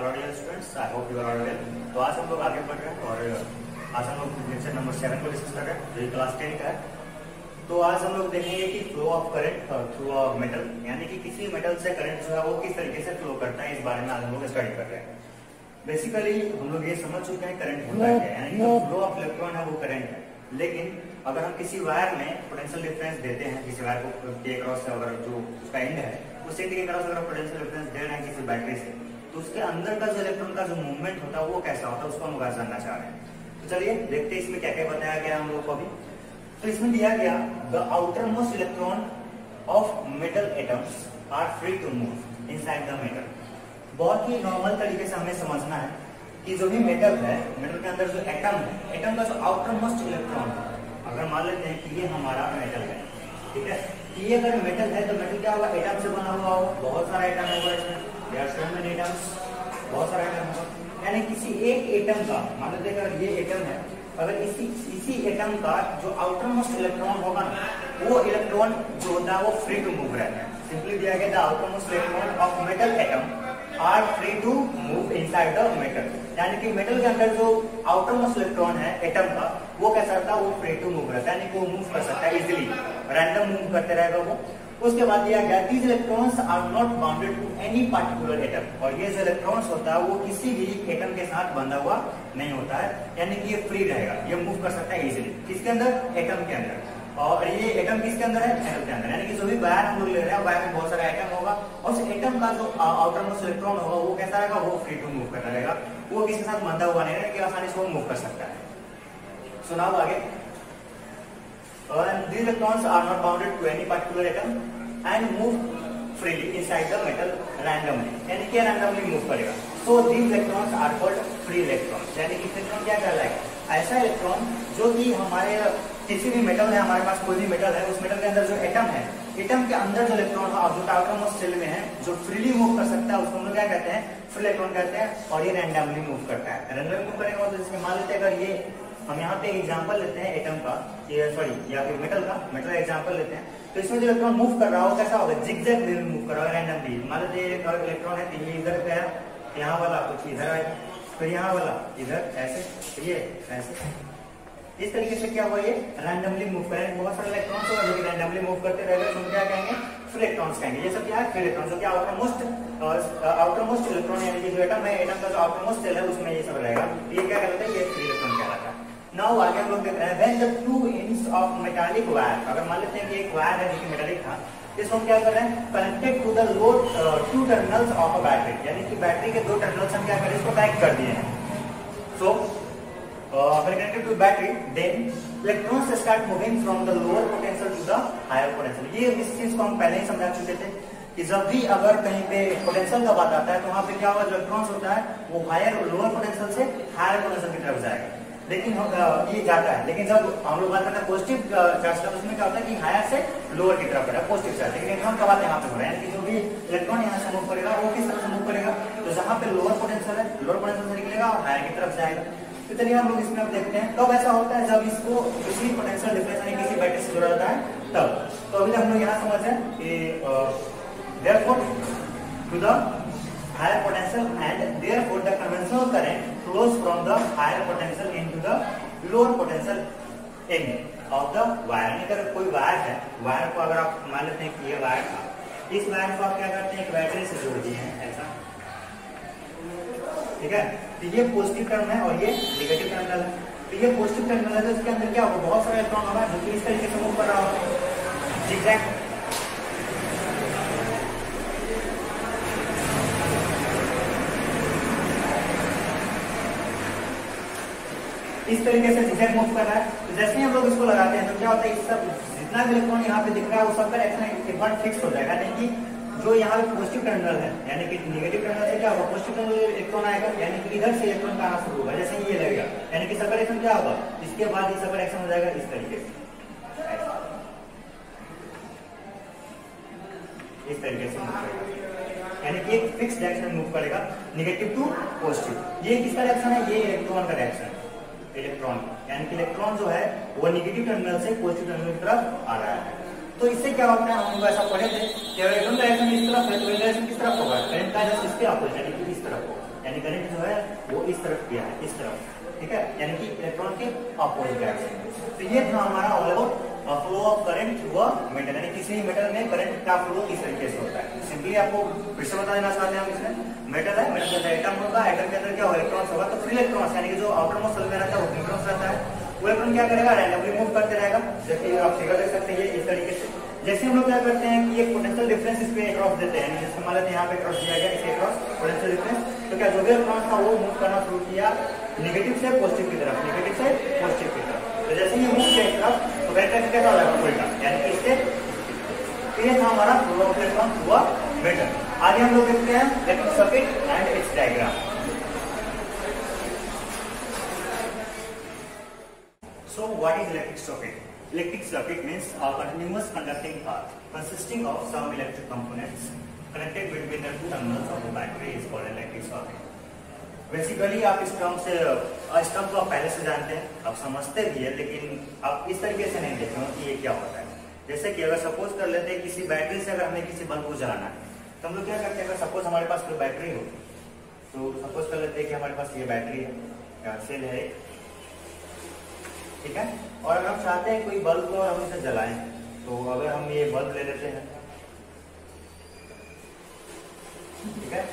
Hello dear students, I hope you are all well. तो आज हम लोग आगे बढ़ रहे हैं और आज हम लोग लेक्चर नंबर 7 को डिस्कस कर रहे हैं, जो क्लास 10 का है। तो आज हम लोग देखेंगे कि flow of current through a metal, यानी कि किसी मेटल से करंट जो है वो किस तरीके से फ्लो करता है, इस बारे में आज हम लोग स्टडी कर रहे हैं। बेसिकली हम लोग ये समझ चुके हैं करंट होता है क्या, यानी कि फ्लो ऑफ इलेक्ट्रॉन है वो करंट है। लेकिन अगर हम किसी वायर में पोटेंशियल डिफरेंस देते हैं, किसी वायर को के क्रॉस से अगर जो उसका एंड है उस एंड के क्रॉस अगर पोटेंशियल डिफरेंस दे रहे हैं किसी बैटरी से, तो उसके अंदर का जो इलेक्ट्रॉन का जो मूवमेंट होता है वो कैसा होता है, उसको हम आज जानना चाह रहे हैं। तो चलिए देखते हैं इसमें क्या क्या बताया गया हम लोग को अभी। तो इसमें दिया गया the outermost electron of metal atoms are free to move inside the metal. बहुत ही नॉर्मल तरीके से हमें समझना है कि जो भी मेटल है, मेटल के अंदर जो एटम है, एटम का जो आउटर मोस्ट इलेक्ट्रॉन है, अगर मान लेते हैं कि ये हमारा मेटल है, ठीक है, ये अगर मेटल है तो मेटल क्या होगा, एटम से बना हुआ होगा, बहुत सारा एटम होगा इसमें, there are so many atoms, बहुत सारा एटम होगा। यानी किसी एक एटम का, मान लेते हैं अगर ये एटम है, अगर इसी एटम का जो आउटर मोस्ट इलेक्ट्रॉन होगा ना, वो इलेक्ट्रॉन जो होता है वो फ्री टू मूव रहता है। सिंपली दिया गया the outermost electron of metal atom are free to move inside the metal. यानी कि मेटल के अंदर जो आउटर मोस्ट इलेक्ट्रॉन है एटम का, वो कैसा रहता है, वो फ्री टू मूव रहता है, यानी कि वो मूव कर सकता है इजिली, रैंडम मूव करते रहेगा वो। उसके बाद दिया गया these electrons are not bounded to any particular atom, और ये जो इलेक्ट्रॉन्स होता है वो किसी भी एटम के साथ बंधा हुआ नहीं होता है, यानी कि ये फ्री रहेगा, ये मूव कर सकता है इजिली। किसके अंदर, एटम के अंदर। और ये एटम किसके अंदर है, मेटल के अंदर। यानी कि जो भी वायर हम लोग ले रहे हैं, वायर में बहुत सारा एटम होगा, और उस एटम का जो आउटर मोस्ट इलेक्ट्रॉन होगा वो कैसा रहेगा, वो फ्री टू मूव करता रहेगा, वो किसी के साथ बंधा हुआ नहीं रहेगा, कि आसानी से वो मूव कर सकता है। सुनाओ आगे। These electrons are not bounded to any particular atom and move freely inside the metal randomly, यानी कि randomly move करेगा। So these electrons are called free electrons, यानी कि इलेक्ट्रॉन क्या कहलाएगा, ऐसा इलेक्ट्रॉन जो कि हमारे किसी भी मेटल है, हमारे पास कोई भी मेटल है, उस मेटल के अंदर जो एटम है, एटम के अंदर जो इलेक्ट्रॉन है जो आउटर मोस्ट शेल में है, जो फ्रीली मूव कर सकता है, उसको हम लोग क्या कहते हैं, फ्री इलेक्ट्रॉन कहते हैं। और ये रैंडमली मूव करता है। रैंडमली मूव करेगा मतलब जैसे मान लेते हैं अगर ये हम यहाँ पे एग्जांपल लेते हैं एटम का, या फिर मेटल का, मेटल एग्जांपल लेते हैं, तो इसमें जो इलेक्ट्रॉन मूव कर रहा हो कैसा होगा, जिगजैग वे में मूव कर रहा है, रैंडमली। मान लेते हैं इलेक्ट्रॉन है तो ये इधर गया, यहाँ वाला कुछ इधर आएगा, फिर यहाँ वाला इधर, ऐसे, ये ऐसे, इस तरीके से क्या हुआ, ये रैंडमली मूव करेंगे। बहुत सारे इलेक्ट्रॉन्स होगा जो कि रैंडमली मूव करते रहेंगे, तो क्या कहेंगे, फ्री इलेक्ट्रॉन्स कहेंगे। ये सब क्या है, फ्री इलेक्ट्रॉन, जो कि आउटर मोस्ट इलेक्ट्रॉन, यानी कि जो एटम है, एटम का जो आउटर मोस्ट शेल है उसमें ये सब रहेगा, ये क्या कहलाता है, ये फ्री इलेक्ट्रॉन कहलाता है। नाउ आगे हम लोग देख रहे हैं when the two ends of metallic wire, अगर मान लेते हैं कि एक वायर है जो कि मेटालिक था, इसको हम क्या कर रहे हैं, connected to the load two terminals of a battery, यानी कि बैटरी के दो टर्मिनल्स हम क्या करें, इसको कनेक्ट कर दिए हैं। सो when connected to battery, then electrons start moving from the lower potential to the higher potential। ये इस चीज को हम पहले ही समझा चुके थे कि जब भी अगर कहीं पे पोटेंशियल का बात आता है तो वहां पे क्या होगा, जो इलेक्ट्रॉन्स होता है वो लोअर पोटेंशियल से हायर पोटेंशियल की तरफ जाएगा, लेकिन ये जाता है। लेकिन जब हम लोग बात करते हैं पॉजिटिव चार्ज का, उसमें क्या होता है कि हायर से लोअर की तरफ बढ़ा, पॉजिटिव चार्ज। लेकिन इलेक्ट्रॉन का बात यहाँ पे हो रहा है, यानी कि जो भी इलेक्ट्रॉन यहाँ से मूव करेगा वो किस तरह से मूव करेगा, तो जहाँ पे लोअर पोटेंशियल है, लोअर पोटेंशियल से निकलेगा और हायर की तरफ जाएगा। तो चलिए हम लोग इसमें अब देखते हैं कब ऐसा होता है, जब इसको किसी पोटेंशियल डिफरेंस यानी किसी बैटरी से जुड़ा रहता है तब। तो अभी हम लोग यहाँ समझ हैं कि therefore to the higher potential and therefore the conventional current flows from the higher potential into the lower potential end of the wire। यानी अगर कोई वायर है, वायर को अगर आप मान लेते हैं कि ये वायर था, इस वायर को आप क्या करते हैं, एक बैटरी से जोड़ दिए हैं ऐसा, ठीक है। तो ये पॉजिटिव टर्म है और ये नेगेटिव टर्मिनल है। तो ये पॉजिटिव टर्मिनल है तो इसके अंदर क्या होगा, बहुत सारे इलेक्ट्रॉन होगा जो कि इस तरीके से मूव कर रहा होगा, जिगजैग। इस तरीके से जिगजैग मूव कर रहा है। तो जैसे ही हम लोग इसको लगाते हैं तो क्या होता है, इस सब जितना भी इलेक्ट्रॉन यहाँ पे दिख रहा है वो सबका एक्शन एक बार फिक्स हो जाएगा, नहीं कि जो यहाँ पे पॉजिटिव टर्मिनल है, यानी कि नेगेटिव टर्मिनल से क्या होगा, पॉजिटिव टर्मिनल इलेक्ट्रॉन आएगा, यानी कि इधर से इलेक्ट्रॉन का आना शुरू होगा, जैसे ही ये लगेगा, यानी कि सबका एक्शन क्या होगा, इसके बाद ये सबका एक्शन हो जाएगा इस तरीके से, इस तरीके से मूव करेगा, यानी कि एक फिक्स डायरेक्शन में मूव करेगा, नेगेटिव टू पॉजिटिव। ये किसका रिएक्शन है, ये इलेक्ट्रॉन का रिएक्शन, इलेक्ट्रॉन, यानी कि इलेक्ट्रॉन जो है वो नेगेटिव टर्मिनल से पॉजिटिव टर्मिनल की तरफ आ रहा है। तो इससे क्या होता है, हम लोग ऐसा पढ़े थे कि इलेक्ट्रॉन का डायरेक्शन इस तरफ है तो डायरेक्शन किस तरफ होगा, करंट का जस्ट इसके अपोजिट, यानी कि इस तरफ होगा। यानी करंट जो है वो इस तरफ किया है, इस तरफ, ठीक है, यानी कि इलेक्ट्रॉन के अपोजिट डायरेक्शन। तो ये था हमारा all about flow of current through metal, यानी किसी भी मेटल में करंट का फ्लो किस तरीके से होता है। सिंपली आपको फिर से बता देना चाहते हैं हम, इसमें मेटल है, मेटल के अंदर एटम होगा, एटम के अंदर क्या होगा, इलेक्ट्रॉन्स होगा। तो फ्री इलेक्ट्रॉन्स यानी कि जो आउटर मोस्ट सेल में रहता है वो न्यूट्रॉन्स रहता है, वो इलेक्ट्रॉन क्या करेगा, रैंडमली मूव करते रहेगा। जैसे आप फिगर देख सकते हैं इस तरीके से। जैसे हम लोग क्या करते हैं कि एक पोटेंशियल डिफरेंस इस पे क्रॉस देते हैं, जैसे मान लेते हैं यहाँ पे क्रॉस दिया गया, इसके क्रॉस पोटेंशियल डिफरेंस, तो क्या जो भी इलेक्ट्रॉन था वो मूव करना शुरू किया नेगेटिव से पॉजिटिव की तरफ, नेगेटिव से पॉजिटिव की तरफ। तो जैसे ये मूव किया इस तरफ तो वेक्टर कैसा हो जाएगा, उल्टा, यानी कि इससे ये था हमारा फ्लो ऑफ इलेक्ट्रॉन हुआ मेटल। आगे हम लोग देखते हैं electric circuit and it's diagram. So what is electric circuit? Electric circuit means a continuous conducting path consisting of some electric components connected between the two terminals of the battery is called electric circuit. Basically आप इस term को आप पहले से जानते हैं, आप समझते भी है, लेकिन आप इस तरीके से नहीं देखते हो कि ये क्या होता है। जैसे कि अगर सपोज कर लेते हैं किसी बैटरी से अगर हमें किसी बल्ब को जलाना है तो हम लोग क्या करते हैं, अगर सपोज हमारे पास कोई बैटरी हो तो सपोज कर लेते हैं कि हमारे पास ये बैटरी है, सेल है, ठीक है, और अगर हम चाहते हैं कोई बल्ब को हम इसे जलाएं तो अगर हम ये बल्ब ले लेते हैं, ठीक है,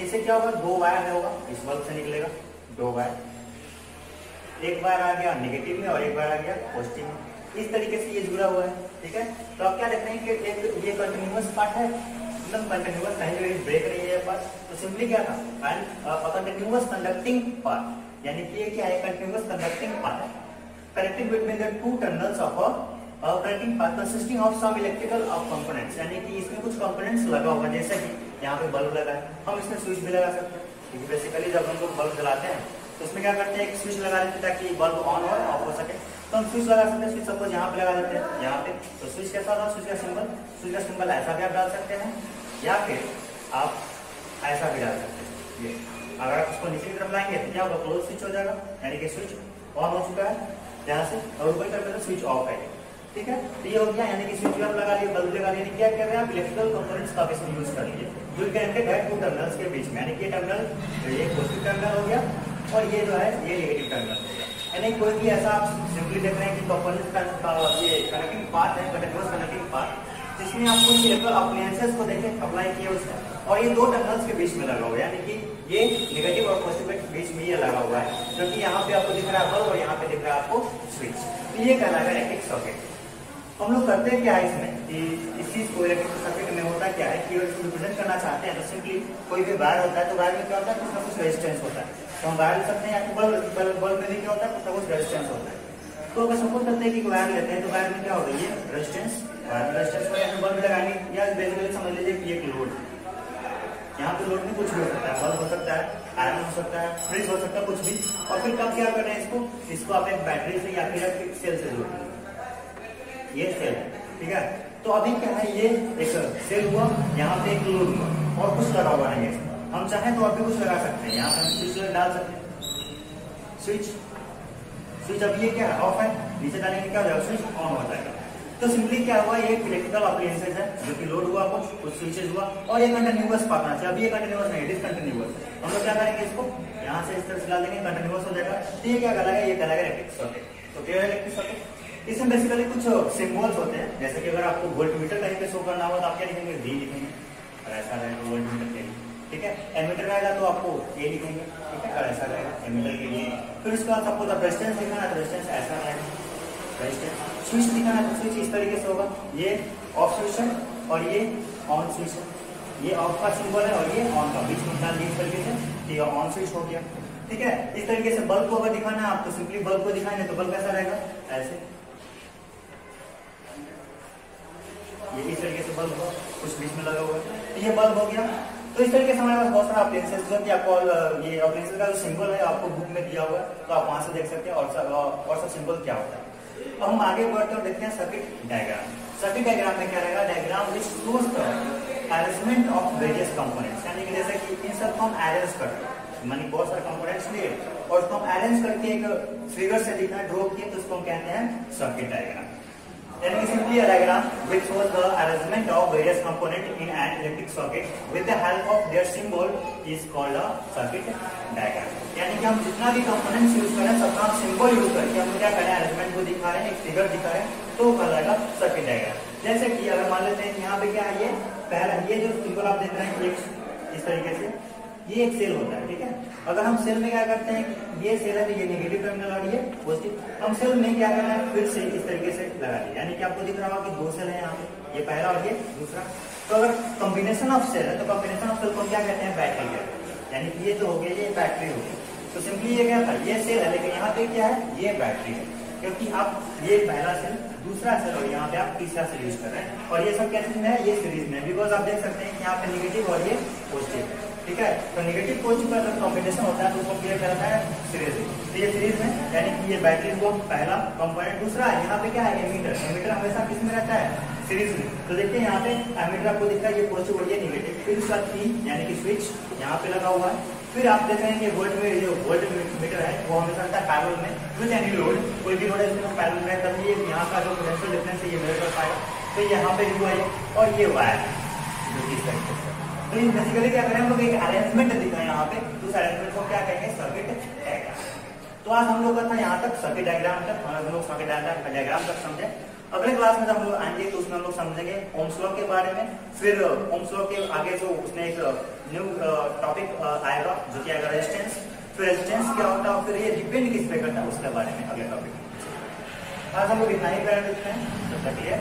इससे क्या होगा, दो वायर होगा, इस बल्ब से निकलेगा दो वायर, एक वायर आ गया नेगेटिव में और एक वायर आ गया पॉजिटिव में, इस तरीके से ये जुड़ा हुआ है, ठीक है। तो आप क्या देखते हैं कि एक ये कंटिन्यूअस पार्ट है, एकदम कंटिन्यूअस, कहीं भी ब्रेक नहीं है पार्ट, तो सिंपली क्या था, कंटिन्यूअस कंडक्टिंग पार्ट, यानी कि ये क्या है, कंटिन्यूअस कंडक्टिंग पार्ट है connected between the two terminals of a connecting path consisting of some electrical components, यानी कि इसमें कुछ कंपोनेंट्स लगा होगा, जैसे कि यहाँ पे बल्ब लगा है, हम इसमें स्विच भी लगा सकते हैं, क्योंकि बेसिकली जब हम लोग बल्ब जलाते हैं तो इसमें क्या करते हैं, एक स्विच लगा देते हैं ताकि बल्ब ऑन और ऑफ हो सके। तो हम स्विच लगा सकते हैं, स्विच सपोज यहाँ पे लगा देते हैं, यहाँ पे, तो स्विच कैसा होगा, स्विच का सिंबल ऐसा भी आप डाल सकते हैं या फिर आप ऐसा भी डाल सकते हैं। ये अगर आप उसको नीचे की तरफ लाएंगे तो क्या होगा, क्लोज स्विच हो जाएगा, यानी कि स्विच ऑन हो चुका है यहाँ से, और ऊपर करके तो स्विच ऑफ है, ठीक है। तो ये हो गया, यानी कि स्विच आप लगा लिए, बल्ब लगा लिए, क्या कर रहे हैं आप, इलेक्ट्रिकल कंपोनेंट्स का इसमें यूज कर लिए जो कनेक्टेड है टू टर्मिनल्स के बीच में, यानी कि टर्मिनल ये पॉजिटिव टर्मिनल हो गया और ये जो है ये नेगेटिव टर्मिनल हो गया। यानी कोई भी ऐसा आप सिंपली देख रहे हैं कि कंपोनेंट्स का ये कनेक्टिंग पार्ट है, कंटिन्यूअस कनेक्टिंग पार्ट, जिसमें आपको इलेक्ट्रिकल अप्लायंसेस को देखें अप्लाई किया उसका, और ये दो टर्मिनल्स के बीच में लगा हुआ है, यानी कि ये नेगेटिव और पॉजिटिव के बीच में ये लगा हुआ है, जो कि यहाँ पे आपको दिख रहा है बल्ब और यहाँ पे दिख रहा है आपको स्विच। तो ये कहलाएगा इलेक्ट्रिक सर्किट। हम लोग करते हैं क्या है इसमें कि इस चीज को इलेक्ट्रिक सर्किट में होता क्या है कि इसको रिप्रेजेंट करना चाहते हैं तो सिंपली कोई भी वायर होता है, तो वायर में क्या होता है, कुछ ना कुछ रेजिस्टेंस होता है, तो हम वायर ले सकते हैं, या फिर बल्ब में भी क्या होता है, कुछ ना कुछ रेजिस्टेंस होता है। तो अगर सपोज करते हैं कि वायर लेते हैं तो वायर में क्या होगा, ये रेजिस्टेंस, वायर में रेजिस्टेंस को या फिर बल्ब लगाने, या बेसिकली समझ लीजिए कि एक लोड, यहाँ पे लोड में कुछ भी हो सकता है, बल्ब हो सकता है, आयरन हो सकता है, फ्रिज हो सकता है, कुछ भी। और फिर कब क्या कर रहे हैं इसको आप एक बैटरी से या फिर एक सेल से जोड़, ये सेल है, ठीक है। तो अभी क्या है, ये एक सेल हुआ, यहाँ पे एक लोड हुआ और कुछ लगा हुआ नहीं है, हम चाहें तो अभी कुछ लगा सकते हैं, यहाँ पे हम स्विच डाल सकते हैं, स्विच अब ये क्या है, ऑफ है, नीचे डालेंगे क्या हो जाएगा, स्विच ऑन हो जाएगा। तो सिंपली क्या हुआ, ये इलेक्ट्रिकल अप्लायंसेस है जो कि लोड हुआ, कुछ स्विचेस हुआ और ये कंटिन्यूअस पार्ट है, अब ये कंटिन्यूअस नहीं, डिसकंटिन्यूअस। हम लोग क्या करेंगे, इसको यहाँ से इस तरह से डाल देंगे, कंटिन्यूअस हो जाएगा। तो ये क्या कहलाएगा, ये कहलाएगा इलेक्ट्रिक सर्किट। तो क्या है इलेक्ट्रिक सर्किट, इसमें बेसिकली कुछ सिंबल्स होते हैं, जैसे कि अगर आपको वोल्टमीटर कहीं पे शो करना हो तो आप क्या लिखेंगे, V लिखेंगे, और ऐसा रहेगा वोल्टमीटर के लिए, ठीक है। एमीटर रहेगा तो आपको A लिखेंगे, ठीक है, और ऐसा रहेगा एमीटर के लिए। फिर उसके बाद आपको रेजिस्टेंस लिखना है तो रेजिस्टेंस ऐसा रहेगा, रेजिस्टेंस। स्विच लिखना है तो स्विच इस तरीके से होगा, ये ऑफ स्विच है और ये ऑन स्विच है, ये ऑफ का सिंबल है और ये ऑन का, बीच में डाल दिए इस तरीके से, ये ऑन स्विच हो गया, ठीक है। इस तरीके से बल्ब को अगर दिखाना है आपको, सिंपली बल्ब को दिखाएंगे तो बल्ब कैसा रहेगा, ऐसे, ये इस तरीके से बल्ब हो, कुछ बीच में लगा हुआ है, तो ये बल्ब हो गया। तो इस तरीके से हमारे पास बहुत सारा अप्लायंसेस जो कि आपको ये अप्लायंसेस का जो सिंबल है आपको बुक में दिया हुआ है, तो आप वहां से देख सकते हैं और सब सिंबल क्या होता है। अब हम आगे बढ़ते हैं और देखते हैं सर्किट डायग्राम। सर्किट डायग्राम में क्या रहेगा, diagram which shows the arrangement of various components, यानी कि जैसे कि इन सबको हम अरेंज करते हैं, मानी बहुत सारे कंपोनेंट्स लिए और उसको हम अरेंज करके एक फिगर से दिखना ड्रॉ किए तो उसको हम कहते हैं सर्किट डायग्राम। यानी कि simply a diagram which shows the arrangement of various components in an electric circuit with the help of their symbol is called a circuit diagram। यानी कि हम जितना भी कंपोनेंट्स यूज करें सबका हम सिंबल यूज करके हम क्या करें, अरेंजमेंट को दिखा रहे हैं, एक फिगर दिखा रहे हैं, तो वो कहलाएगा सर्किट डायग्राम। जैसे कि अगर मान लेते हैं यहाँ पे क्या है, ये पहला ये जो सिंबल आप देख रहे हैं इस तरीके से, ये एक सेल होता है, ठीक है। अगर हम सेल में क्या करते हैं, ये सेल है तो ये नेगेटिव टर्मिनल और ये पॉजिटिव, हम सेल में क्या करना है, फिर से इस तरीके से लगा दिया, यानी कि आपको दिख रहा होगा कि दो सेल है यहाँ पे, ये पहला और ये दूसरा। तो अगर कॉम्बिनेशन ऑफ सेल है तो कॉम्बिनेशन ऑफ सेल को क्या कहते हैं, बैटरी कहते हैं, यानी कि ये तो हो गया, ये बैटरी हो गई। तो सिंपली ये क्या था, ये सेल है लेकिन यहाँ पे क्या है, ये बैटरी है, क्योंकि आप ये पहला सेल, दूसरा सेल और यहाँ पे आप तीसरा सेल यूज कर रहे हैं, और ये सब कैसे में है, ये सीरीज में, बिकॉज आप देख सकते हैं कि यहाँ पे नेगेटिव और ये पॉजिटिव, ठीक है। तो नेगेटिव पॉजिटिव का जब कॉम्बिनेशन होता है तो उसको क्लियर करता है सीरीज में। तो ये सीरीज में यानी कि ये बैटरी को पहला कंपोनेंट, दूसरा यहाँ पे क्या है, एमीटर। एमीटर हमेशा किस में रहता है, सीरीज में। तो देखिए यहाँ पे एमीटर आपको दिख रहा है, ये पॉजिटिव और ये नेगेटिव, फिर उसका की यानी कि स्विच यहाँ पे लगा हुआ है। फिर आप देख रहे हैं कि वोल्ट में जो वोल्ट मीटर है वो हमेशा रहता है पैरेलल में विद एनी लोड, कोई भी लोड है इसमें पैरेलल में, तब ये यहाँ का जो पोटेंशियल डिफरेंस है ये मेजर कर पाएगा। तो यहाँ पे हुआ है और ये वायर जो कि इस तरीके से। तो ये बेसिकली क्या करें हम लोग, एक अरेंजमेंट दिखा है यहाँ पे, तो उस अरेंजमेंट को क्या कहेंगे, सर्किट डायग्राम। तो आज हम लोग का था यहाँ तक सर्किट डायग्राम तक, हम लोग सर्किट डायग्राम तक समझे। अगले क्लास में जब हम लोग आएंगे तो उसमें हम लोग समझेंगे ओम्स लॉ के बारे में। फिर ओम्स लॉ के आगे जो उसमें एक न्यू टॉपिक आएगा जो कि आएगा रेजिस्टेंस। फिर रेजिस्टेंस क्या होता है, फिर ये डिपेंड किस पे करता है उसके बारे में अगले टॉपिक। आज हम लोग इतना ही कर देते हैं, तब तक ये